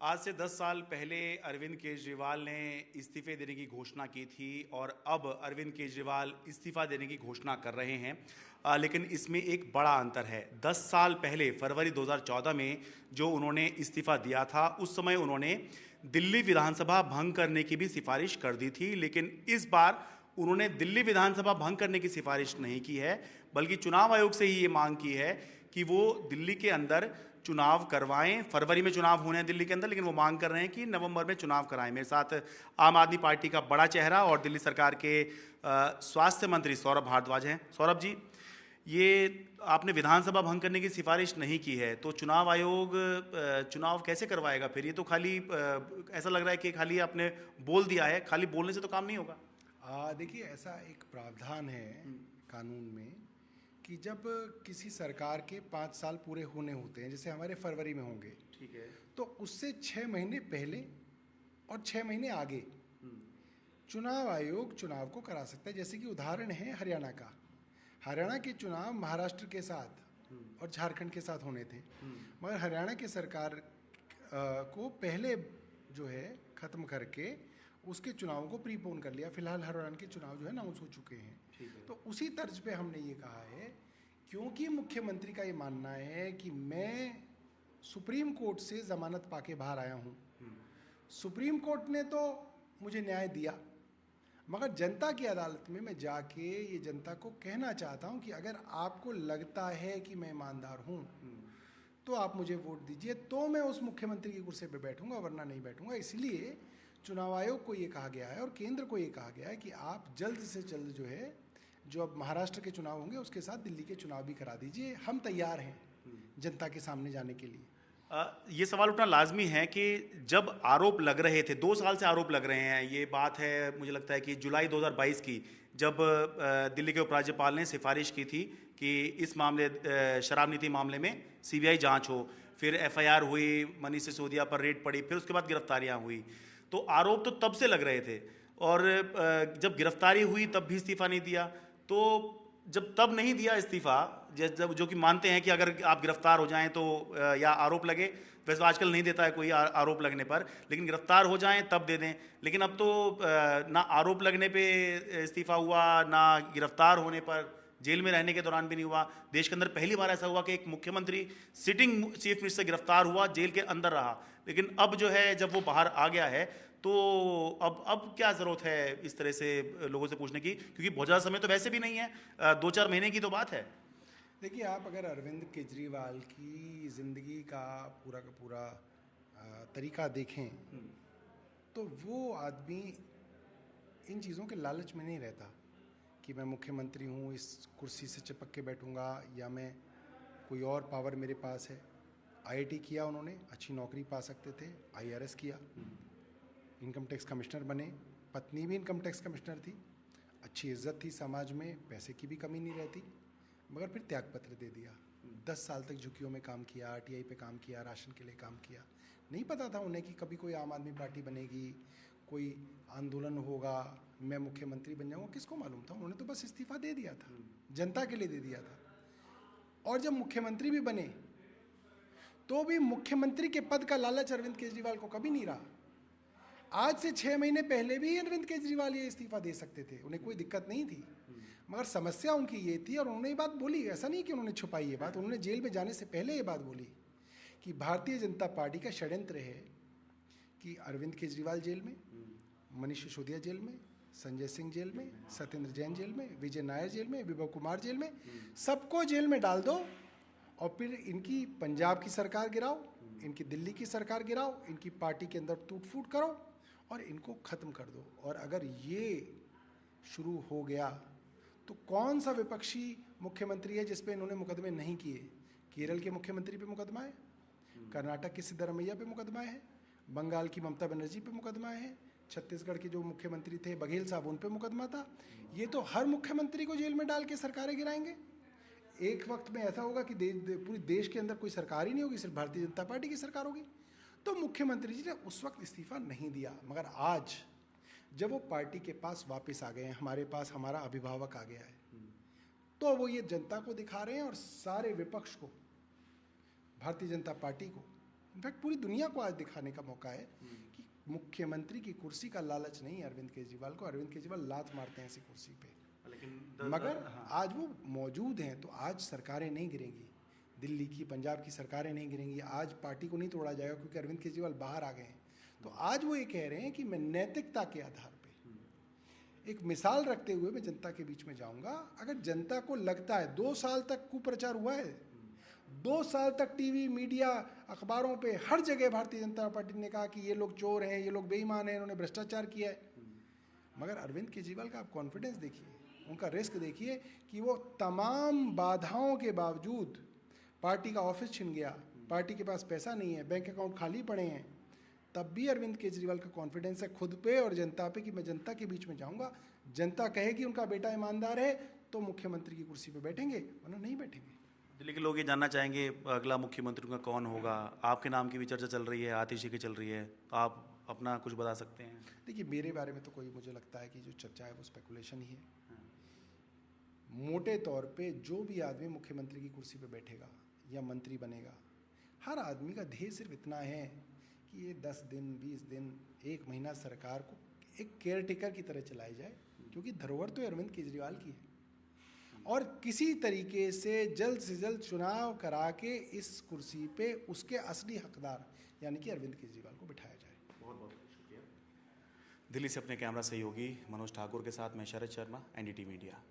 आज से 10 साल पहले अरविंद केजरीवाल ने इस्तीफे देने की घोषणा की थी और अब अरविंद केजरीवाल इस्तीफा देने की घोषणा कर रहे हैं। लेकिन इसमें एक बड़ा अंतर है। 10 साल पहले फरवरी 2014 में जो उन्होंने इस्तीफा दिया था, उस समय उन्होंने दिल्ली विधानसभा भंग करने की भी सिफारिश कर दी थी। लेकिन इस बार उन्होंने दिल्ली विधानसभा भंग करने की सिफारिश नहीं की है, बल्कि चुनाव आयोग से ही ये मांग की है कि वो दिल्ली के अंदर चुनाव करवाएं। फरवरी में चुनाव होने हैं दिल्ली के अंदर, लेकिन वो मांग कर रहे हैं कि नवंबर में चुनाव कराएं। मेरे साथ आम आदमी पार्टी का बड़ा चेहरा और दिल्ली सरकार के स्वास्थ्य मंत्री सौरभ भारद्वाज हैं। सौरभ जी, ये आपने विधानसभा भंग करने की सिफारिश नहीं की है, तो चुनाव आयोग चुनाव कैसे करवाएगा फिर? ये तो खाली ऐसा लग रहा है कि खाली आपने बोल दिया है, खाली बोलने से तो काम नहीं होगा। देखिए, ऐसा एक प्रावधान है कानून में कि जब किसी सरकार के 5 साल पूरे होने होते हैं, जैसे हमारे फरवरी में होंगे, ठीक है, तो उससे 6 महीने पहले और 6 महीने आगे चुनाव आयोग चुनाव को करा सकता है। जैसे कि उदाहरण है हरियाणा का। हरियाणा के चुनाव महाराष्ट्र के साथ और झारखंड के साथ होने थे, मगर हरियाणा की सरकार को पहले जो है ख़त्म करके उसके चुनावों को प्रीपोन कर लिया। फिलहाल हरियाणा के चुनाव जो है अनाउंस हो चुके हैं। तो उसी तर्ज पे हमने ये कहा है, क्योंकि मुख्यमंत्री का ये मानना है कि मैं सुप्रीम कोर्ट से जमानत पाके बाहर आया हूँ, सुप्रीम कोर्ट ने तो मुझे न्याय दिया, मगर जनता की अदालत में मैं जाके ये जनता को कहना चाहता हूँ कि अगर आपको लगता है कि मैं ईमानदार हूँ तो आप मुझे वोट दीजिए, तो मैं उस मुख्यमंत्री की कुर्सी पे बैठूंगा, वरना नहीं बैठूंगा। इसलिए चुनाव आयोग को ये कहा गया है और केंद्र को ये कहा गया है कि आप जल्द से जल्द जो है, जो अब महाराष्ट्र के चुनाव होंगे उसके साथ दिल्ली के चुनाव भी करा दीजिए। हम तैयार हैं जनता के सामने जाने के लिए। ये सवाल उठना लाजमी है कि जब आरोप लग रहे थे, 2 साल से आरोप लग रहे हैं, ये बात है मुझे लगता है कि जुलाई 2022 की, जब दिल्ली के उपराज्यपाल ने सिफारिश की थी कि इस मामले शराब नीति मामले में सीबीआई जांच हो, फिर एफआईआर हुई, मनीष सिसोदिया पर रेड पड़ी, फिर उसके बाद गिरफ्तारियां हुई। तो आरोप तो तब से लग रहे थे और जब गिरफ्तारी हुई तब भी इस्तीफा नहीं दिया। तो जब तब नहीं दिया इस्तीफा, जब जो कि मानते हैं कि अगर आप गिरफ्तार हो जाएं तो या आरोप लगे, वैसे तो आजकल नहीं देता है कोई आरोप लगने पर, लेकिन गिरफ्तार हो जाएं तब दे दें। लेकिन अब तो ना आरोप लगने पे इस्तीफा हुआ, ना गिरफ्तार होने पर, जेल में रहने के दौरान भी नहीं हुआ। देश के अंदर पहली बार ऐसा हुआ कि एक मुख्यमंत्री सिटिंग चीफ मिनिस्टर गिरफ्तार हुआ, जेल के अंदर रहा। लेकिन अब जो है, जब वो बाहर आ गया है, तो अब क्या ज़रूरत है इस तरह से लोगों से पूछने की, क्योंकि बहुत ज़्यादा समय तो वैसे भी नहीं है, 2-4 महीने की तो बात है। देखिए, आप अगर अरविंद केजरीवाल की ज़िंदगी का पूरा तरीका देखें तो वो आदमी इन चीज़ों के लालच में नहीं रहता कि मैं मुख्यमंत्री हूँ, इस कुर्सी से चिपक के बैठूंगा, या मैं कोई और पावर मेरे पास है। आईआईटी किया उन्होंने, अच्छी नौकरी पा सकते थे। आईआरएस किया, इनकम टैक्स कमिश्नर बने, पत्नी भी इनकम टैक्स कमिश्नर थी, अच्छी इज्जत थी समाज में, पैसे की भी कमी नहीं रहती, मगर फिर त्यागपत्र दे दिया। 10 साल तक झुग्गियों में काम किया, आरटीआई पे काम किया, राशन के लिए काम किया। नहीं पता था उन्हें कि कभी कोई आम आदमी पार्टी बनेगी, कोई आंदोलन होगा, मैं मुख्यमंत्री बन जाऊँगा, किसको मालूम था। उन्होंने तो बस इस्तीफा दे दिया था, जनता के लिए दे दिया था। और जब मुख्यमंत्री भी बने तो भी मुख्यमंत्री के पद का लालच अरविंद केजरीवाल को कभी नहीं रहा। आज से 6 महीने पहले भी अरविंद केजरीवाल ये इस्तीफा दे सकते थे, उन्हें कोई दिक्कत नहीं थी, मगर समस्या उनकी ये थी। और उन्होंने ये बात बोली, ऐसा नहीं कि उन्होंने छुपाई ये बात, उन्होंने जेल में जाने से पहले ये बात बोली कि भारतीय जनता पार्टी का षड्यंत्र है कि अरविंद केजरीवाल जेल में, मनीष सिसोदिया जेल में, संजय सिंह जेल में, सत्येंद्र जैन जेल में, विजय नायर जेल में, विभव कुमार जेल में, सबको जेल में डाल दो और फिर इनकी पंजाब की सरकार गिराओ, इनकी दिल्ली की सरकार गिराओ, इनकी पार्टी के अंदर टूट फूट करो और इनको ख़त्म कर दो। और अगर ये शुरू हो गया तो कौन सा विपक्षी मुख्यमंत्री है जिस पे इन्होंने मुकदमे नहीं किए? केरल के मुख्यमंत्री पे मुकदमा है, कर्नाटक के सिद्धरमैया पे मुकदमा है, बंगाल की ममता बनर्जी पे मुकदमा है, छत्तीसगढ़ के जो मुख्यमंत्री थे बघेल साहब, उन पे मुकदमा था। ये तो हर मुख्यमंत्री को जेल में डाल के सरकारें गिराएंगे। एक वक्त में ऐसा होगा कि पूरी देश के अंदर कोई सरकार ही नहीं होगी, सिर्फ भारतीय जनता पार्टी की सरकार होगी। तो मुख्यमंत्री जी ने उस वक्त इस्तीफा नहीं दिया, मगर आज जब वो पार्टी के पास वापस आ गए हैं, हमारे पास हमारा अभिभावक आ गया है, तो वो ये जनता को दिखा रहे हैं और सारे विपक्ष को, भारतीय जनता पार्टी को इनफैक्ट पूरी दुनिया को आज दिखाने का मौका है कि मुख्यमंत्री की कुर्सी का लालच नहीं है अरविंद केजरीवाल को। अरविंद केजरीवाल लात मारते हैं ऐसी कुर्सी पे, लेकिन मगर आज वो मौजूद हैं तो आज सरकारें नहीं गिरेंगी। दिल्ली की, पंजाब की सरकारें नहीं गिरेंगी। आज पार्टी को नहीं तोड़ा जाएगा क्योंकि अरविंद केजरीवाल बाहर आ गए हैं। तो आज वो ये कह रहे हैं कि मैं नैतिकता के आधार पे एक मिसाल रखते हुए मैं जनता के बीच में जाऊंगा। अगर जनता को लगता है 2 साल तक कुप्रचार हुआ है, 2 साल तक टीवी, मीडिया, अखबारों पे हर जगह भारतीय जनता पार्टी ने कहा कि ये लोग चोर हैं, ये लोग बेईमान हैं, इन्होंने भ्रष्टाचार किया है। मगर अरविंद केजरीवाल का आप कॉन्फिडेंस देखिए, उनका रिस्क देखिए कि वो तमाम बाधाओं के बावजूद, पार्टी का ऑफिस छिन गया, पार्टी के पास पैसा नहीं है, बैंक अकाउंट खाली पड़े हैं, तब भी अरविंद केजरीवाल का कॉन्फिडेंस है खुद पे और जनता पे कि मैं जनता के बीच में जाऊंगा। जनता कहेगी उनका बेटा ईमानदार है तो मुख्यमंत्री की कुर्सी पे बैठेंगे, वरना नहीं बैठेंगे। दिल्ली के लोग ये जानना चाहेंगे अगला मुख्यमंत्री का कौन होगा। आपके नाम की भी चर्चा चल रही है, आतिशी की चल रही है, तो आप अपना कुछ बता सकते हैं? देखिए, मेरे बारे में तो कोई, मुझे लगता है कि जो चर्चा है वो स्पेकुलेशन ही है। मोटे तौर पे जो भी आदमी मुख्यमंत्री की कुर्सी पे बैठेगा या मंत्री बनेगा, हर आदमी का ध्येय सिर्फ इतना है कि ये 10 दिन, 20 दिन, 1 महीना सरकार को एक केयर टेकर की तरह चलाई जाए, क्योंकि धरोहर तो अरविंद केजरीवाल की है। और किसी तरीके से जल्द चुनाव करा के इस कुर्सी पे उसके असली हकदार यानी कि अरविंद केजरीवाल को बिठाया जाए। बहुत बहुत शुक्रिया। दिल्ली से अपने कैमरा सहयोगी मनोज ठाकुर के साथ मैं शरद शर्मा, एनडीटी मीडिया।